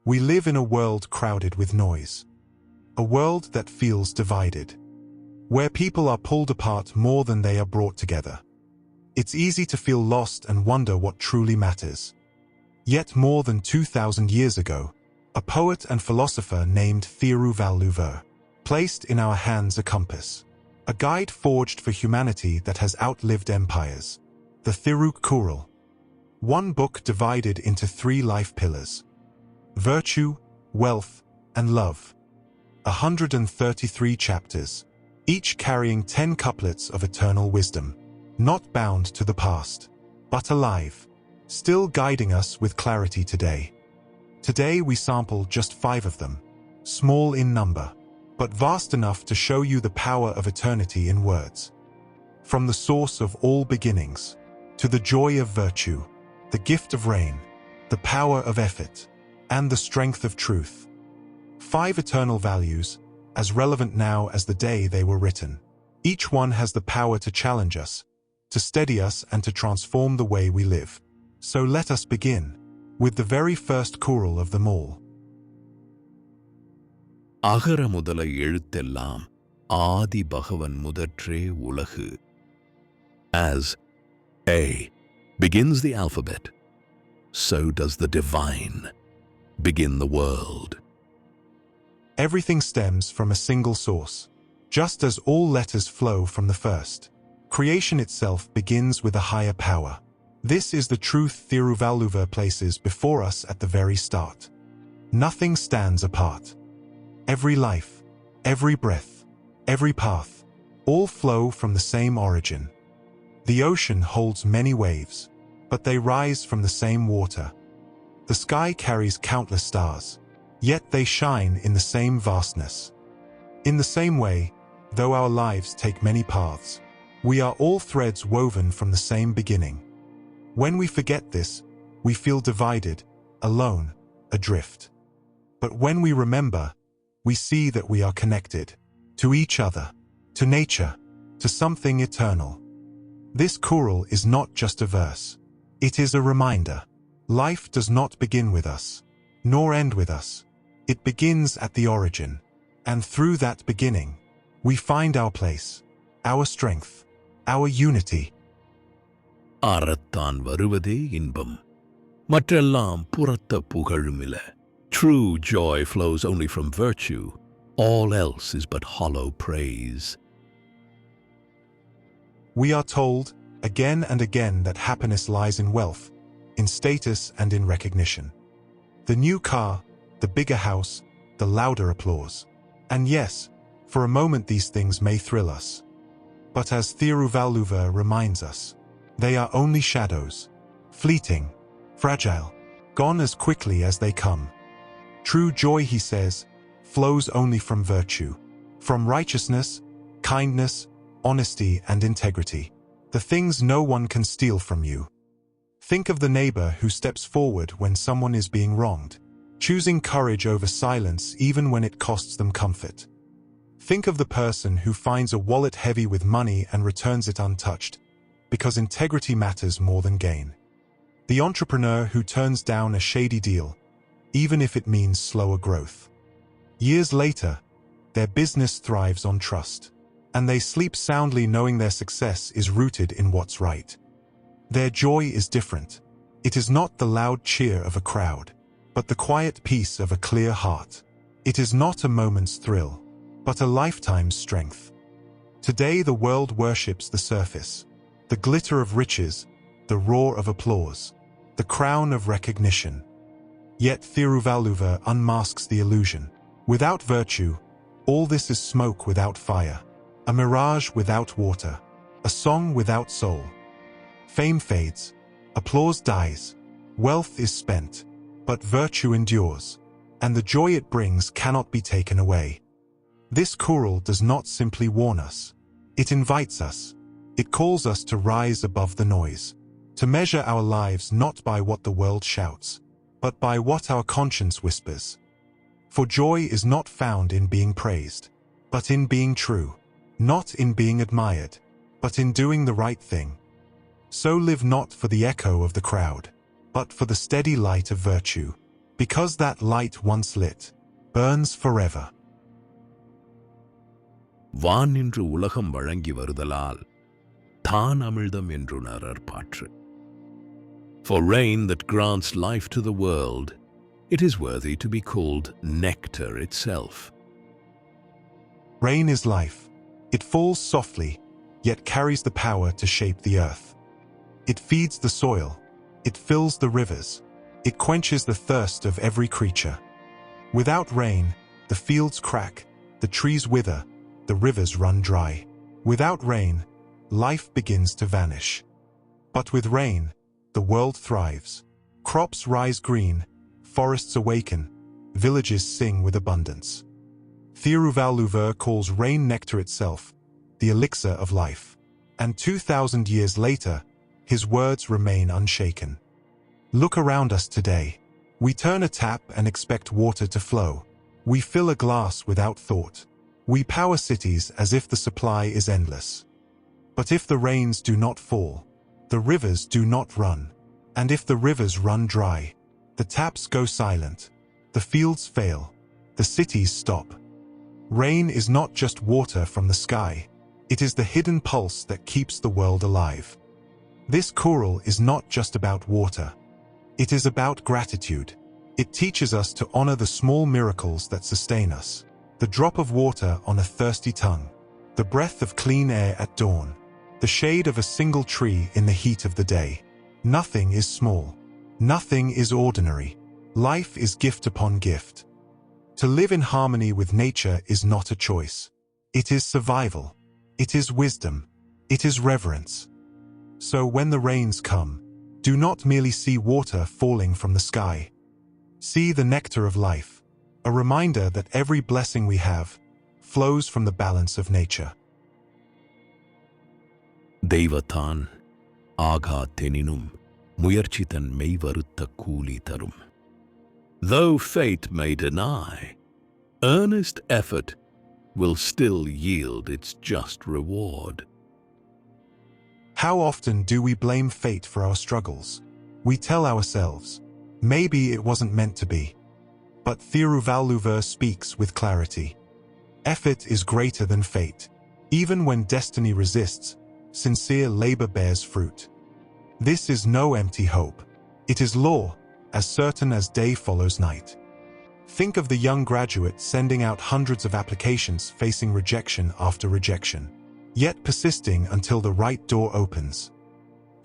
We live in a world crowded with noise. A world that feels divided, where people are pulled apart more than they are brought together. It's easy to feel lost and wonder what truly matters. Yet more than 2,000 years ago, a poet and philosopher named Kurals placed in our hands a compass, a guide forged for humanity that has outlived empires. The Kurals. One book divided into 3 life pillars: virtue, wealth, and love. 133 chapters, each carrying 10 couplets of eternal wisdom, not bound to the past, but alive, still guiding us with clarity today. Today we sample just 5 of them, small in number, but vast enough to show you the power of eternity in words. From the source of all beginnings, to the joy of virtue, the gift of rain, the power of effort, and the strength of truth. 5 eternal values, as relevant now as the day they were written. Each one has the power to challenge us, to steady us, and to transform the way we live. So let us begin with the very first Kural of them all. அகர முதல எழுத்தெல்லாம் ஆதி பகவன் முதற்றே உலகு. As A begins the alphabet, so does the divine begin the world. Everything stems from a single source, just as all letters flow from the first. Creation itself begins with a higher power. This is the truth Kurals places before us at the very start. Nothing stands apart. Every life, every breath, every path, all flow from the same origin. The ocean holds many waves, but they rise from the same water. The sky carries countless stars, yet they shine in the same vastness. In the same way, though our lives take many paths, we are all threads woven from the same beginning. When we forget this, we feel divided, alone, adrift. But when we remember, we see that we are connected to each other, to nature, to something eternal. This Kural is not just a verse. It is a reminder. Life does not begin with us, nor end with us. It begins at the origin, and through that beginning, we find our place, our strength, our unity. அறத்தான் வருவதே இன்பம், மற்றெல்லாம் புறத்த புகழுமில. True joy flows only from virtue. All else is but hollow praise. We are told, again and again, that happiness lies in wealth, in status, and in recognition. The new car, the bigger house, the louder applause. And yes, for a moment these things may thrill us. But as Kurals reminds us, they are only shadows, fleeting, fragile, gone as quickly as they come. True joy, he says, flows only from virtue, from righteousness, kindness, honesty, and integrity, the things no one can steal from you. Think of the neighbor who steps forward when someone is being wronged, choosing courage over silence even when it costs them comfort. Think of the person who finds a wallet heavy with money and returns it untouched, because integrity matters more than gain. The entrepreneur who turns down a shady deal, even if it means slower growth. Years later, their business thrives on trust, and they sleep soundly knowing their success is rooted in what's right. Their joy is different. It is not the loud cheer of a crowd, but the quiet peace of a clear heart. It is not a moment's thrill, but a lifetime's strength. Today the world worships the surface, the glitter of riches, the roar of applause, the crown of recognition. Yet Kurals unmasks the illusion. Without virtue, all this is smoke without fire, a mirage without water, a song without soul. Fame fades, applause dies, wealth is spent, but virtue endures, and the joy it brings cannot be taken away. This Kural does not simply warn us. It invites us. It calls us to rise above the noise, to measure our lives not by what the world shouts, but by what our conscience whispers. For joy is not found in being praised, but in being true, not in being admired, but in doing the right thing. So live not for the echo of the crowd, but for the steady light of virtue. Because that light once lit, burns forever. வான் என்று உலகம் வழங்கி வருதலால் தான் அமிழ்தம் என்றுணரற் பாற்று. For rain that grants life to the world, it is worthy to be called nectar itself. Rain is life. It falls softly, yet carries the power to shape the earth. It feeds the soil. It fills the rivers. It quenches the thirst of every creature. Without rain, the fields crack, the trees wither, the rivers run dry. Without rain, life begins to vanish. But with rain, the world thrives. Crops rise green, forests awaken, villages sing with abundance. Thiruvalluvar calls rain nectar itself, the elixir of life. And 2,000 years later, his words remain unshaken. Look around us today. We turn a tap and expect water to flow. We fill a glass without thought. We power cities as if the supply is endless. But if the rains do not fall, the rivers do not run. And if the rivers run dry, the taps go silent, the fields fail, the cities stop. Rain is not just water from the sky. It is the hidden pulse that keeps the world alive. This Kural is not just about water. It is about gratitude. It teaches us to honor the small miracles that sustain us. The drop of water on a thirsty tongue, the breath of clean air at dawn, the shade of a single tree in the heat of the day. Nothing is small. Nothing is ordinary. Life is gift upon gift. To live in harmony with nature is not a choice. It is survival. It is wisdom. It is reverence. So when the rains come, do not merely see water falling from the sky. See the nectar of life, a reminder that every blessing we have flows from the balance of nature. தெய்வத்தான் ஆகாத்தெனினும் முயற்சி தன் மெய்வருத்த கூலி தரும். Though fate may deny, earnest effort will still yield its just reward. How often do we blame fate for our struggles? We tell ourselves, maybe it wasn't meant to be. But Thiruvalluvar speaks with clarity. Effort is greater than fate. Even when destiny resists, sincere labor bears fruit. This is no empty hope. It is law, as certain as day follows night. Think of the young graduate sending out hundreds of applications facing rejection after rejection, yet persisting until the right door opens.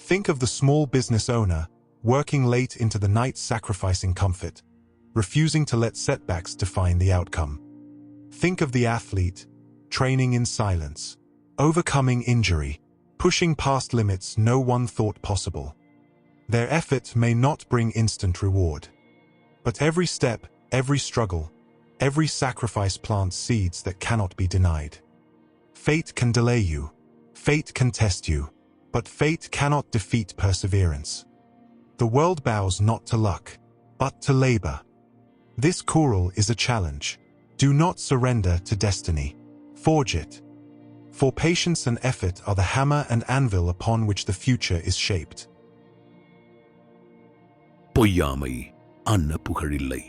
Think of the small business owner working late into the night sacrificing comfort, refusing to let setbacks define the outcome. Think of the athlete training in silence, overcoming injury, pushing past limits no one thought possible. Their effort may not bring instant reward, but every step, every struggle, every sacrifice plants seeds that cannot be denied. Fate can delay you, fate can test you, but fate cannot defeat perseverance. The world bows not to luck, but to labor. This Kural is a challenge. Do not surrender to destiny. Forge it. For patience and effort are the hammer and anvil upon which the future is shaped. பொய்யாமை அன்ன புகழில்லை,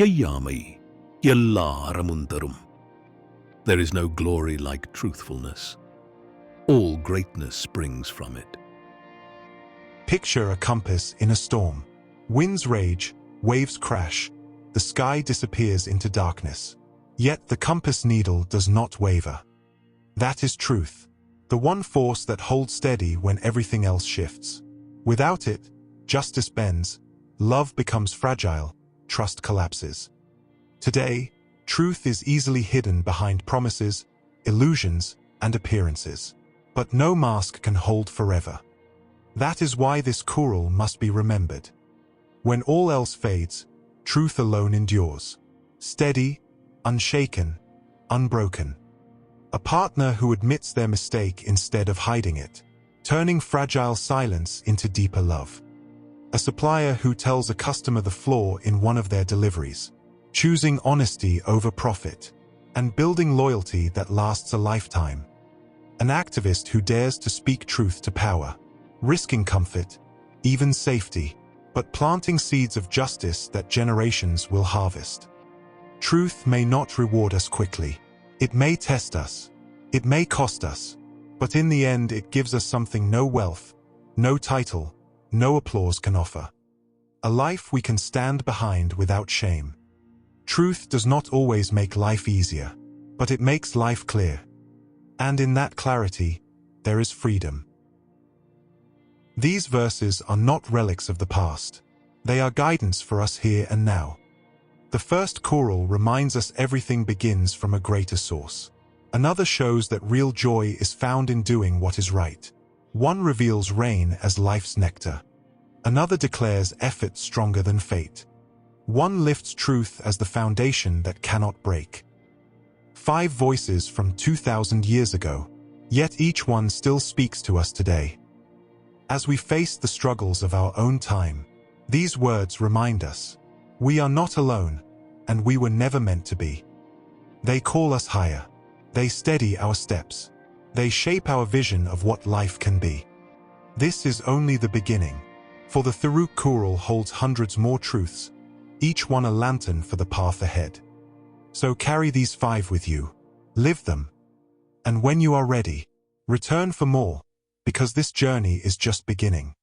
எய்யாமை எல்லா அறமும் தரும். There is no glory like truthfulness. All greatness springs from it. Picture a compass in a storm. Winds rage, waves crash, the sky disappears into darkness. Yet the compass needle does not waver. That is truth, the one force that holds steady when everything else shifts. Without it, justice bends, love becomes fragile, trust collapses. Today, truth is easily hidden behind promises, illusions, and appearances. But no mask can hold forever. That is why this Kural must be remembered. When all else fades, truth alone endures. Steady, unshaken, unbroken. A partner who admits their mistake instead of hiding it, turning fragile silence into deeper love. A supplier who tells a customer the flaw in one of their deliveries, choosing honesty over profit, and building loyalty that lasts a lifetime. An activist who dares to speak truth to power, risking comfort, even safety, but planting seeds of justice that generations will harvest. Truth may not reward us quickly. It may test us. It may cost us. But in the end, it gives us something no wealth, no title, no applause can offer. A life we can stand behind without shame. Truth does not always make life easier, but it makes life clear. And in that clarity, there is freedom. These verses are not relics of the past. They are guidance for us here and now. The first choral reminds us everything begins from a greater source. Another shows that real joy is found in doing what is right. One reveals rain as life's nectar. Another declares effort stronger than fate. One lifts truth as the foundation that cannot break. 5 voices from 2,000 years ago, yet each one still speaks to us today. As we face the struggles of our own time, these words remind us, we are not alone, and we were never meant to be. They call us higher. They steady our steps. They shape our vision of what life can be. This is only the beginning, for the third choral holds hundreds more truths, each one a lantern for the path ahead. So carry these 5 with you, live them, and when you are ready, return for more, because this journey is just beginning.